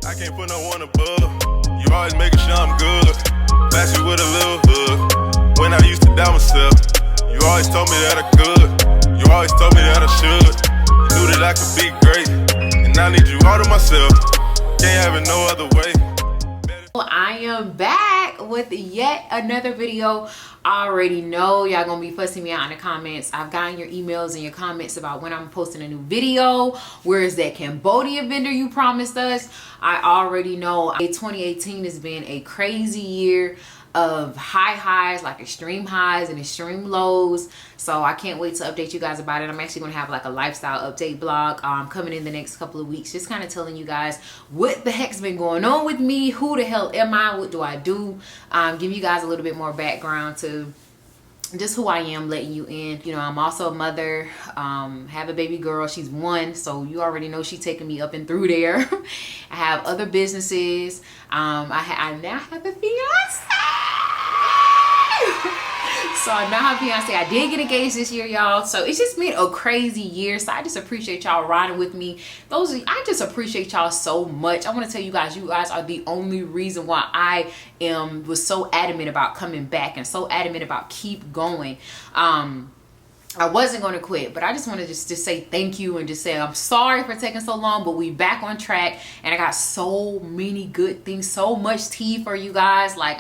I can't put no one above. You always making sure I'm good. Flash you with a little hood. When I used to doubt myself, you always told me that I could. You always told me that I should. You knew that I could be great, and I need you all to myself. Can't have it no other way. I am back with yet another video. I already know y'all gonna be fussing me out in the comments. I've gotten your emails and your comments about when I'm posting a new video. Where is that Cambodian vendor you promised us? I already know 2018 has been a crazy year of high highs, like extreme highs and extreme lows. So I can't wait to update you guys about it. I'm actually gonna have like a lifestyle update blog coming in the next couple of weeks, just kind of telling you guys what the heck's been going on with me, who the hell am I, what do I do, give you guys a little bit more background to just who I am, letting you in. You know, I'm also a mother, have a baby girl. She's 1, so you already know she's taking me up and through there. I have other businesses. I now have a fiance. So I now have a fiance. I did get engaged this year, y'all. So it's just been a crazy year. So I just appreciate y'all riding with me. I just appreciate y'all so much. I want to tell you guys are the only reason why I was so adamant about coming back and so adamant about keep going. I wasn't going to quit, but I just want to just say thank you and just say I'm sorry for taking so long, but we back on track, and I got so many good things, so much tea for you guys. Like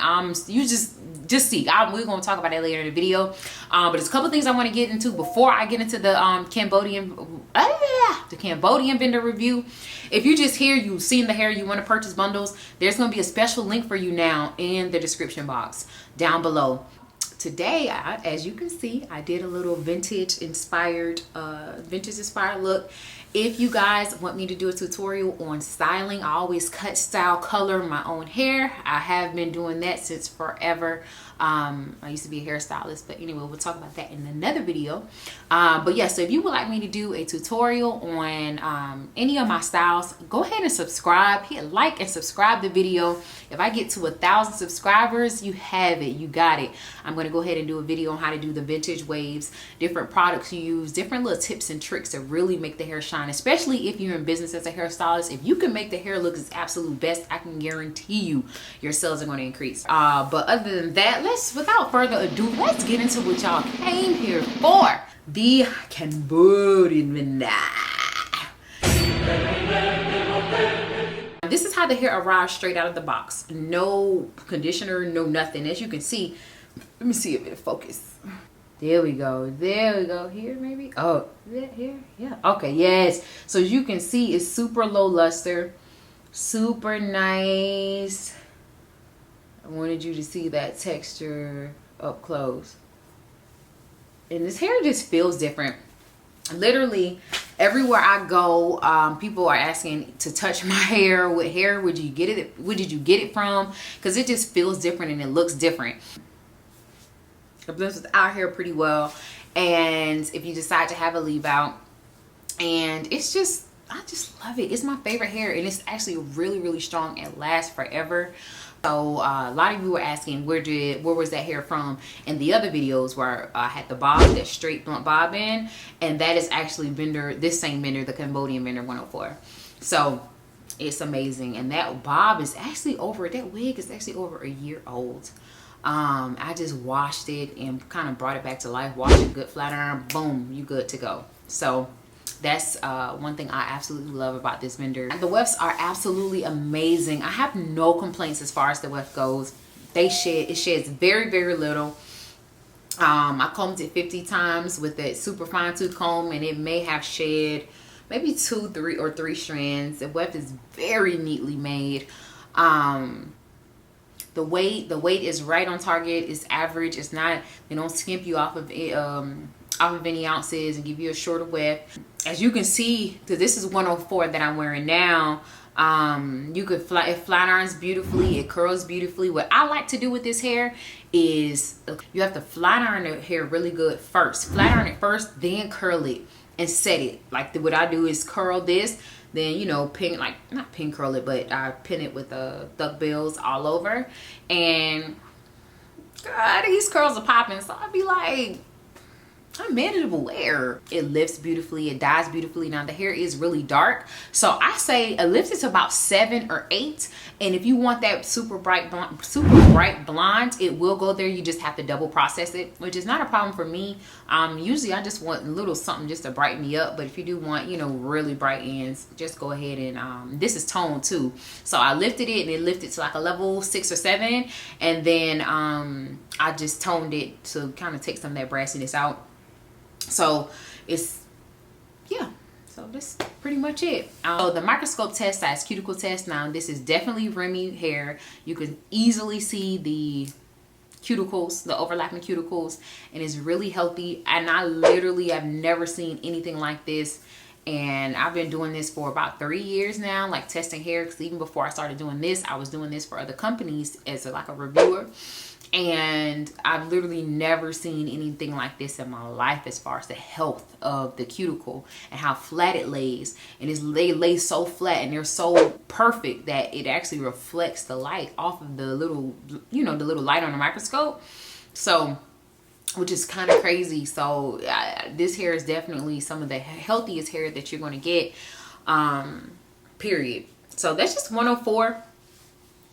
you just see. We're going to talk about that later in the video. But there's a couple things I want to get into before I get into the Cambodian vendor review. If you just here, you've seen the hair, you want to purchase bundles, there's going to be a special link for you now in the description box down below. Today, as you can see, I did a little vintage inspired look. If you guys want me to do a tutorial on styling, I always cut, style, color my own hair. I have been doing that since forever. I used to be a hairstylist, but anyway, we'll talk about that in another video. But yeah, so if you would like me to do a tutorial on any of my styles, go ahead and subscribe, hit like and subscribe the video. If I get to 1,000 subscribers, you have it, you got it. I'm going to go ahead and do a video on how to do the vintage waves, different products you use, different little tips and tricks to really make the hair shine, especially if you're in business as a hairstylist. If you can make the hair look its absolute best, I can guarantee you your sales are going to increase. But other than that, without further ado, let's get into what y'all came here for. The Cambodian vendor. This is how the hair arrives straight out of the box. No conditioner, no nothing. As you can see, let me see if it focus. There we go. There we go. Here maybe. Oh, here. Yeah. Okay. Yes. So as you can see, it's super low luster, super nice. I wanted you to see that texture up close. And this hair just feels different. Literally, everywhere I go, people are asking to touch my hair. What hair would you get it? Where did you get it from? Because it just feels different and it looks different. It blends with our hair pretty well. And if you decide to have a leave out, and it's just, I just love it. It's my favorite hair, and it's actually really, really strong and lasts forever. So a lot of you were asking where was that hair from in the other videos where I had the bob, that straight blunt bob in, and that is actually this same vendor, the Cambodian vendor 104. So it's amazing, and that bob is actually that wig is actually over a year old. I just washed it and kind of brought it back to life. Washed it good, flat iron, boom, you good to go. So that's one thing I absolutely love about this vendor. The wefts are absolutely amazing. I have no complaints as far as the weft goes. It sheds very, very little. I combed it 50 times with that super fine tooth comb, and it may have shed maybe 2, 3, or 3 strands. The weft is very neatly made. The weight is right on target. It's average. It's not, they don't skimp you off of any ounces and give you a shorter weft. As you can see, because this is 104 that I'm wearing now, it flat irons beautifully, it curls beautifully. What I like to do with this hair is you have to flat iron the hair really good first. Flat iron it first, then curl it and set it. Like what I do is curl this, then not pin curl it, but I pin it with duck bills all over, and God, these curls are popping. So I'd be like, unmanageable wear. It lifts beautifully, it dyes beautifully. Now the hair is really dark, so I say a lift is about 7 or 8, and if you want that super bright blonde, it will go there. You just have to double process it, which is not a problem for me. Usually I just want a little something just to brighten me up, but if you do want, you know, really bright ends, just go ahead and this is toned too, so I lifted it and it lifted to like a level 6 or 7, and then I just toned it to kind of take some of that brassiness out. So it's, yeah, so that's pretty much it. So the microscope test size cuticle test. Now this is definitely Remy hair. You can easily see the cuticles, the overlapping cuticles, and it's really healthy. And I literally have never seen anything like this, and I've been doing this for about 3 years now, like testing hair, because even before I started doing this, I was doing this for other companies as like a reviewer. And I've literally never seen anything like this in my life as far as the health of the cuticle and how flat it lays. And they lay so flat and they're so perfect that it actually reflects the light off of the little, you know, the little light on the microscope. So, which is kind of crazy. So this hair is definitely some of the healthiest hair that you're going to get, period. So that's just 104.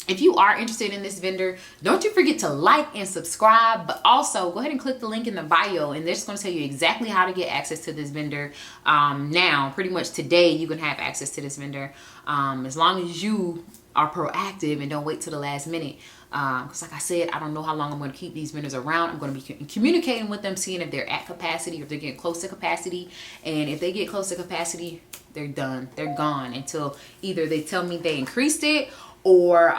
If you are interested in this vendor, don't you forget to like and subscribe, but also go ahead and click the link in the bio, and they're just going to tell you exactly how to get access to this vendor. Now, pretty much today, you can have access to this vendor as long as you are proactive and don't wait till the last minute. Because like I said, I don't know how long I'm going to keep these vendors around. I'm going to be communicating with them, seeing if they're at capacity or if they're getting close to capacity. And if they get close to capacity, they're done. They're gone until either they tell me they increased it, or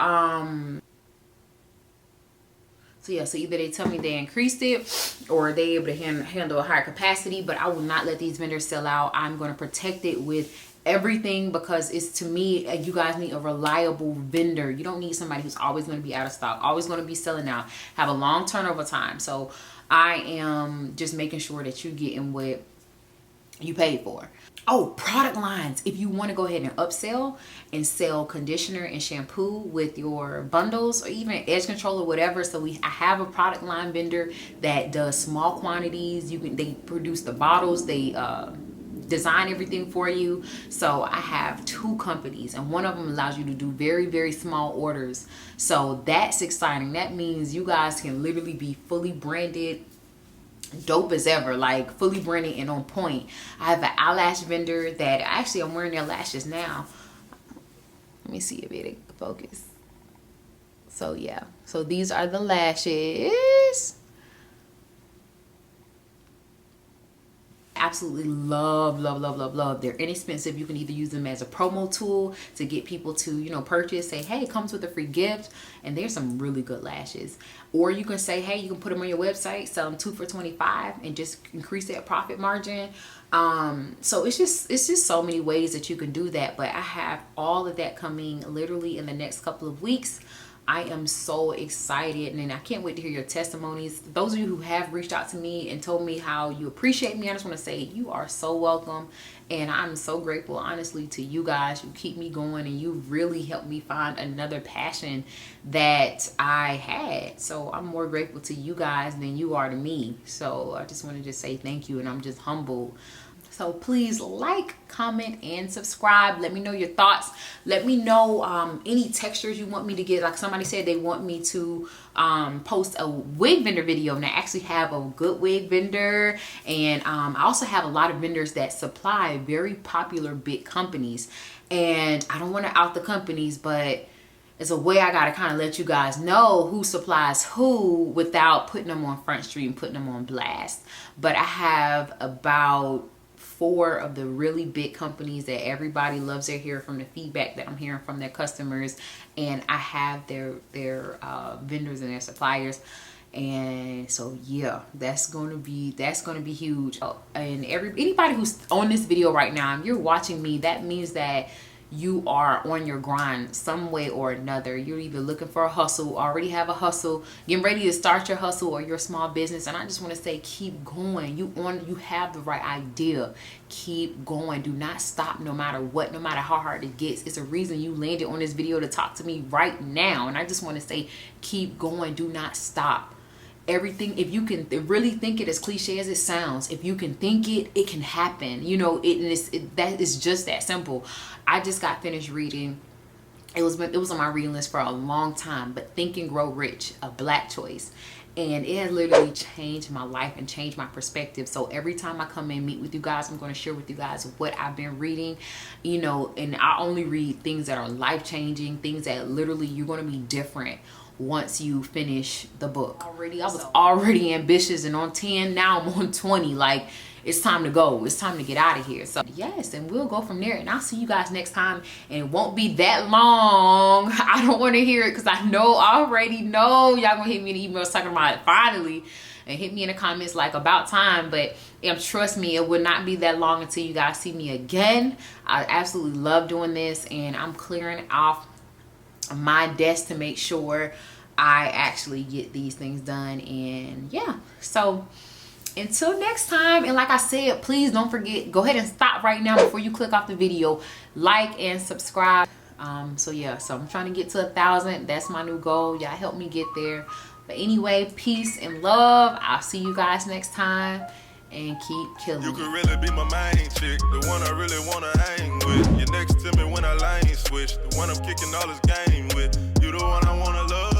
so either they tell me they increased it or they able to handle a higher capacity. But I will not let these vendors sell out. I'm going to protect it with everything, because it's, to me, you guys need a reliable vendor. You don't need somebody who's always going to be out of stock, always going to be selling out, have a long turnover time. So I am just making sure that you're getting what you paid for. Oh, product lines. If you want to go ahead and upsell and sell conditioner and shampoo with your bundles, or even edge control or whatever. So I have a product line vendor that does small quantities. They produce the bottles, they design everything for you. So I have 2 companies, and one of them allows you to do very, very small orders. So that's exciting. That means you guys can literally be fully branded, dope as ever, like fully branded and on point. I have an eyelash vendor that actually I'm wearing their lashes now. Let me see if it focus. So yeah, so these are the lashes. Absolutely love. They're inexpensive. You can either use them as a promo tool to get people to, you know, purchase, say, hey, it comes with a free gift, and there's some really good lashes. Or you can say, hey, you can put them on your website, sell them 2 for $25, and just increase that profit margin. So it's just so many ways that you can do that. But I have all of that coming literally in the next couple of weeks. I am so excited, and I can't wait to hear your testimonies. Those of you who have reached out to me and told me how you appreciate me, I just want to say you are so welcome, and I'm so grateful, honestly, to you guys. You keep me going, and you really helped me find another passion that I had. So I'm more grateful to you guys than you are to me. So I just wanted to say thank you, and I'm just humbled. So please like, comment, and subscribe. Let me know your thoughts. Let me know any textures you want me to get. Like somebody said they want me to post a wig vendor video, and I actually have a good wig vendor. And I also have a lot of vendors that supply very popular big companies. And I don't want to out the companies, but it's a way I got to kind of let you guys know who supplies who without putting them on Front Street and putting them on blast. But I have about 4 of the really big companies that everybody loves their hair, from the feedback that I'm hearing from their customers, and I have their vendors and their suppliers. And so yeah, that's gonna be huge. And anybody who's on this video right now, if you're watching me, that means that you are on your grind some way or another. You're either looking for a hustle, already have a hustle, getting ready to start your hustle or your small business. And I just want to say, keep going. You have the right idea. Keep going. Do not stop, no matter what, no matter how hard it gets. It's a reason you landed on this video to talk to me right now. And I just want to say, keep going. Do not stop. everything, if you can really think it, as cliche as it sounds, if you can think it, it can happen. You know, that is just that simple. I just got finished reading, it was on my reading list for a long time, but Think and Grow Rich, a Black choice. And it has literally changed my life and changed my perspective. So every time I come and meet with you guys, I'm going to share with you guys what I've been reading, you know, and I only read things that are life-changing, things that literally you're going to be different once you finish the book. I was already ambitious and on 10, now I'm on 20. Like, it's time to go. It's time to get out of here. So yes, and we'll go from there. And I'll see you guys next time. And it won't be that long. I don't want to hear it because I already know y'all gonna hit me in the emails talking about it finally. And hit me in the comments like about time. But trust me, it will not be that long until you guys see me again. I absolutely love doing this. And I'm clearing off my desk to make sure I actually get these things done. And yeah, so until next time, and like I said, please don't forget, go ahead and stop right now before you click off the video, like and subscribe. So yeah, so I'm trying to get to 1,000. That's my new goal. Y'all help me get there. But anyway, peace and love. I'll see you guys next time, and keep killing. You could really be my main chick, the one I really wanna hang with. You're next to me when I lane switch, the one I'm kicking all this game with. You the one I wanna love.